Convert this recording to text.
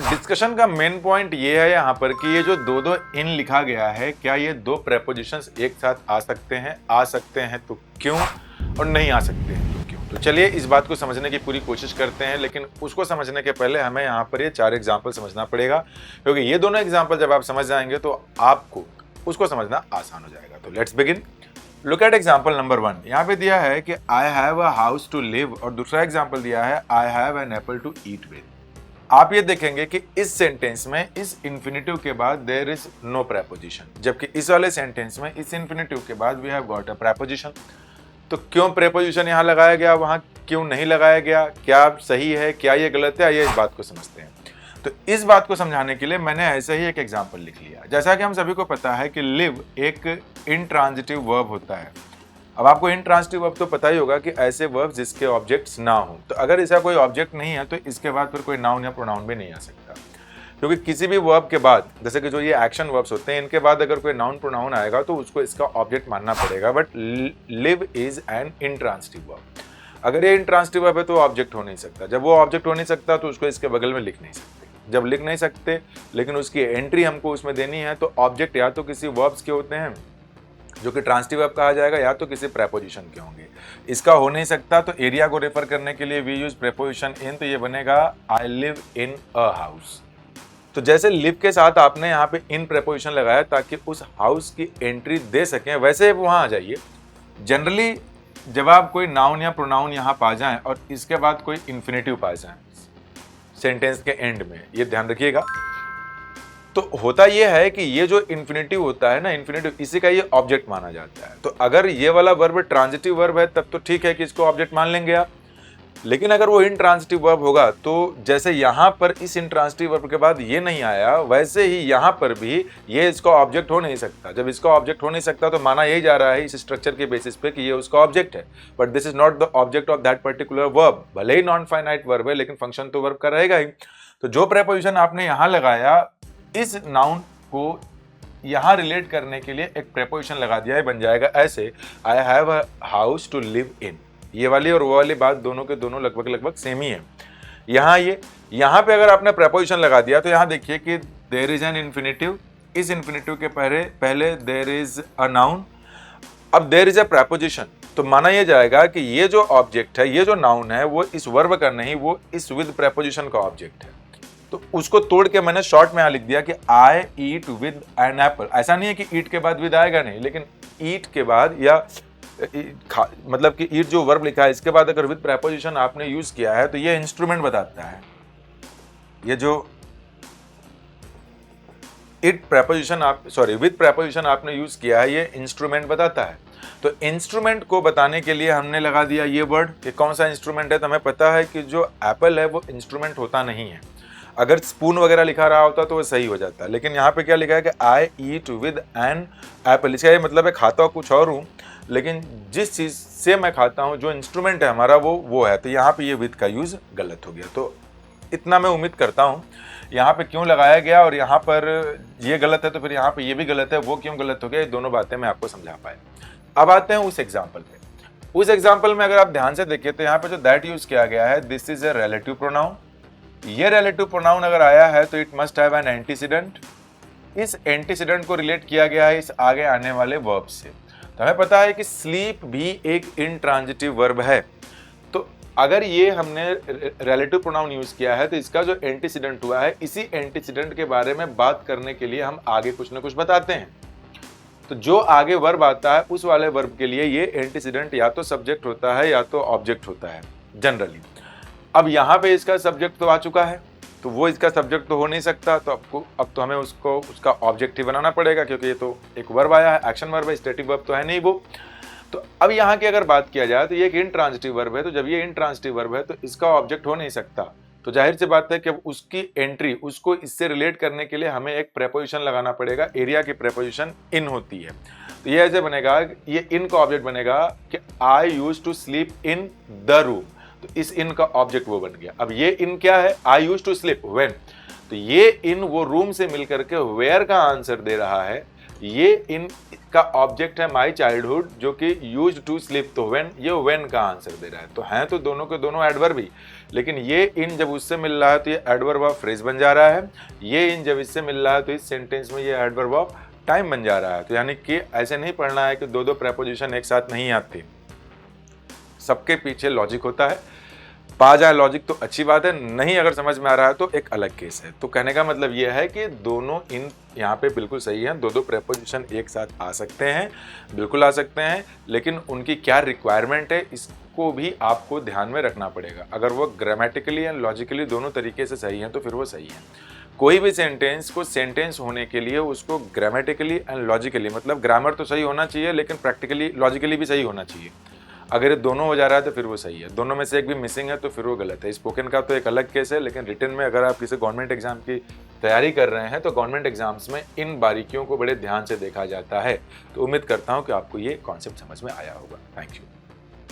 Discussion का main point ये है यहाँ पर कि ये जो दो दो इन लिखा गया है, क्या ये दो प्रेपोजिशंस एक साथ आ सकते हैं? आ सकते हैं तो क्यों, और नहीं आ सकते हैं तो क्यों? तो चलिए इस बात को समझने की पूरी कोशिश करते हैं, लेकिन उसको समझने के पहले हमें यहाँ पर ये 4 एग्जाम्पल समझना पड़ेगा, क्योंकि ये दोनों एग्जाम्पल जब आप समझ जाएंगे तो आपको उसको समझना आसान हो जाएगा। तो let's begin. Look at example number 1। यहाँ पे दिया है कि I have a house to live, और दूसरा एग्जाम्पल दिया है I have an apple to eat with. आप ये देखेंगे कि इस सेंटेंस में इस इन्फिनेटिव के बाद देयर इज नो प्रेपोजिशन, जबकि इस वाले सेंटेंस में इस इन्फिनेटिव के बाद we have got a preposition. तो क्यों प्रेपोजिशन यहाँ लगाया गया, वहाँ क्यों नहीं लगाया गया, क्या सही है, क्या ये गलत है, आइए इस बात को समझते हैं। तो इस बात को समझाने के लिए मैंने ऐसे ही एक एग्जाम्पल लिख लिया। जैसा कि हम सभी को पता है कि लिव एक इंट्रांजिटिव वर्ब होता है। अब आपको इंट्रांजिटिव वर्ब तो पता ही होगा कि ऐसे वर्ब जिसके ऑब्जेक्ट्स ना हो। तो अगर इसका कोई ऑब्जेक्ट नहीं है तो इसके बाद फिर कोई नाउन या प्रोनाउन भी नहीं आ सकता, क्योंकि किसी भी वर्ब के बाद, जैसे कि जो ये एक्शन वर्ब्स होते हैं, इनके बाद अगर कोई नाउन प्रोनाउन आएगा तो उसको इसका ऑब्जेक्ट मानना पड़ेगा। But live is an intransitive verb. अगर ये इंट्रांजिटिव वर्ब है तो ऑब्जेक्ट हो नहीं सकता। जब वो ऑब्जेक्ट हो नहीं सकता तो उसको इसके बगल में लिख नहीं सकते। जब लिख नहीं सकते लेकिन उसकी एंट्री हमको उसमें देनी है, तो ऑब्जेक्ट या तो किसी वर्ब्स के होते हैं जो कि ट्रांजिटिव वर्ब कहा जाएगा, या तो किसी प्रेपोजिशन के होंगे। इसका हो नहीं सकता तो एरिया को रेफर करने के लिए वी यूज प्रेपोजिशन इन, तो ये बनेगा I live in a house. तो जैसे लिव के साथ आपने यहाँ पे इन प्रेपोजिशन लगाया ताकि उस हाउस की एंट्री दे सकें, वैसे वहाँ आ जाइए। जनरली जब आप कोई नाउन या प्रोनाउन यहाँ पा जाएं और इसके बाद कोई इन्फिनेटिव पा जाएं सेंटेंस के एंड में, ये ध्यान रखिएगा, तो होता यह है कि ये जो इन्फिनेटिव होता है ना, इन्फिनेटिव, इसी का ये ऑब्जेक्ट माना जाता है। तो अगर ये वाला वर्ब ट्रांजिटिव वर्ब है तब तो ठीक है कि इसको ऑब्जेक्ट मान लेंगे आप, लेकिन अगर वो इंट्रांजिटिव वर्ब होगा तो जैसे यहाँ पर इस इंट्रांजिटिव वर्ब के बाद ये नहीं आया, वैसे ही यहाँ पर भी ये इसका ऑब्जेक्ट हो नहीं सकता। जब इसका ऑब्जेक्ट हो नहीं सकता तो माना यही जा रहा है इस स्ट्रक्चर के बेसिस पे कि ये उसका ऑब्जेक्ट है, but this is not the object of that particular verb. भले ही नॉन फाइनाइट वर्ब है लेकिन फंक्शन तो वर्ब का रहेगा ही। तो जो प्रेपोजिशन आपने यहाँ लगाया, इस नाउन को यहाँ रिलेट करने के लिए एक प्रेपोजिशन लगा दिया है, बन जाएगा ऐसे I have a house to live in. ये वाली और वो वाली बात दोनों के दोनों लगभग सेम ही है। यहाँ पे अगर आपने प्रेपोजिशन लगा दिया तो यहाँ देखिए कि देयर इज एन इन्फिनेटिव, इस इन्फिनेटिव के पहले देयर इज अ नाउन, अब देयर इज अ प्रेपोजिशन। तो माना यह जाएगा कि ये जो ऑब्जेक्ट है, ये जो नाउन है, वो इस वर्ब का नहीं, वो इस विद प्रेपोजिशन का ऑब्जेक्ट है। तो उसको तोड़ के मैंने शॉर्ट में यहाँ लिख दिया कि आई ईट विद एन एप्पल। ऐसा नहीं है कि ईट के बाद विद आएगा नहीं, लेकिन ईट के बाद या मतलब कि ईट जो वर्ब लिखा है इसके बाद अगर विद प्रेपोजिशन आपने यूज किया है तो ये इंस्ट्रूमेंट बताता है। ये जो इट प्रेपोजिशन विद प्रेपोजिशन आपने यूज किया है, ये इंस्ट्रूमेंट बताता है। तो इंस्ट्रूमेंट को बताने के लिए हमने लगा दिया ये वर्ड कि कौन सा इंस्ट्रूमेंट है। तो हमें पता है कि जो एप्पल है वो इंस्ट्रूमेंट होता नहीं है। अगर स्पून वगैरह लिखा रहा होता तो वो सही हो जाता, लेकिन यहाँ पे क्या लिखा है कि आई ईट विद एन एप्पल। इसका ये मतलब है खाता कुछ और हूँ, लेकिन जिस चीज़ से मैं खाता हूँ, जो इंस्ट्रूमेंट है हमारा, वो है। तो यहाँ पे ये विद का यूज़ गलत हो गया। तो इतना मैं उम्मीद करता हूँ यहाँ पे क्यों लगाया गया और यहाँ पर ये गलत है तो फिर यहाँ पे ये भी गलत है, वो क्यों गलत हो गया, ये दोनों बातें मैं आपको समझा पाया। अब आते हैं उस एग्जाम्पल पे। उस एग्जाम्पल में अगर आप ध्यान से देखिए तो यहाँ पे जो दैट यूज किया गया है, this is a relative pronoun. ये रिलेटिव प्रोनाउन अगर आया है तो it must have an antecedent. इस एंटीसीडेंट को रिलेट किया गया है इस आगे आने वाले वर्ब से। तो हमें पता है कि स्लीप भी एक इंट्रांजिटिव वर्ब है। तो अगर ये हमने रिलेटिव प्रोनाउन यूज किया है तो इसका जो एंटीसीडेंट हुआ है, इसी एंटीसीडेंट के बारे में बात करने के लिए हम आगे कुछ ना कुछ बताते हैं। तो जो आगे वर्ब आता है उस वाले वर्ब के लिए ये एंटीसीडेंट या तो सब्जेक्ट होता है या तो ऑब्जेक्ट होता है जनरली। अब यहाँ पे इसका सब्जेक्ट तो आ चुका है, तो वो इसका सब्जेक्ट तो हो नहीं सकता, तो अब तो हमें उसका ऑब्जेक्ट ही बनाना पड़ेगा, क्योंकि ये तो एक वर्ब आया है, एक्शन वर्ब है, स्टेटिव वर्ब तो है नहीं वो। तो अब यहाँ की अगर बात किया जाए तो ये एक इंट्रांजिटिव वर्ब है। तो जब ये इंट्रांजिटिव वर्ब है तो इसका ऑब्जेक्ट हो नहीं सकता। तो जाहिर सी बात है कि अब उसकी एंट्री, उसको इससे रिलेट करने के लिए हमें एक प्रेपोजिशन लगाना पड़ेगा। एरिया की प्रेपोजिशन इन होती है। तो ये ऐसे बनेगा, ये इन का ऑब्जेक्ट बनेगा कि I use to sleep in the room. तो इस इन का ऑब्जेक्ट वो बन गया। अब ये इन क्या है, आई यूज टू स्लीप व्हेन। तो ये इन वो रूम से मिलकर के वेयर का आंसर दे रहा है। ये इन का ऑब्जेक्ट है माई चाइल्डहुड जो कि यूज टू स्लीप, तो व्हेन, ये व्हेन का आंसर दे रहा है। तो हैं तो दोनों के दोनों एडवर्ब ही, लेकिन ये इन जब उससे मिल रहा है तो ये एडवर्ब ऑफ फ्रेज बन जा रहा है, ये इन जब इससे मिल रहा है तो इस सेंटेंस में ये एडवर्ब ऑफ टाइम बन जा रहा है। तो यानी कि ऐसे नहीं पढ़ना है कि दो दो प्रेपोजिशन एक साथ नहीं आती, सबके पीछे लॉजिक होता है। पा जाए लॉजिक तो अच्छी बात है, नहीं अगर समझ में आ रहा है तो एक अलग केस है। तो कहने का मतलब यह है कि दोनों इन यहाँ पे बिल्कुल सही है, दो दो प्रेपोजिशन एक साथ आ सकते हैं, बिल्कुल आ सकते हैं, लेकिन उनकी क्या रिक्वायरमेंट है इसको भी आपको ध्यान में रखना पड़ेगा। अगर वो ग्रामेटिकली एंड लॉजिकली दोनों तरीके से सही है तो फिर वो सही है। कोई भी सेंटेंस को सेंटेंस होने के लिए उसको ग्रामेटिकली एंड लॉजिकली, मतलब ग्रामर तो सही होना चाहिए लेकिन प्रैक्टिकली लॉजिकली भी सही होना चाहिए। अगर ये दोनों हो जा रहा है तो फिर वो सही है, दोनों में से एक भी मिसिंग है तो फिर वो गलत है। स्पोकन का तो एक अलग केस है, लेकिन रिटन में अगर आप किसी गवर्नमेंट एग्जाम की तैयारी कर रहे हैं तो गवर्नमेंट एग्जाम्स में इन बारीकियों को बड़े ध्यान से देखा जाता है। तो उम्मीद करता हूँ कि आपको ये कॉन्सेप्ट समझ में आया होगा। Thank you.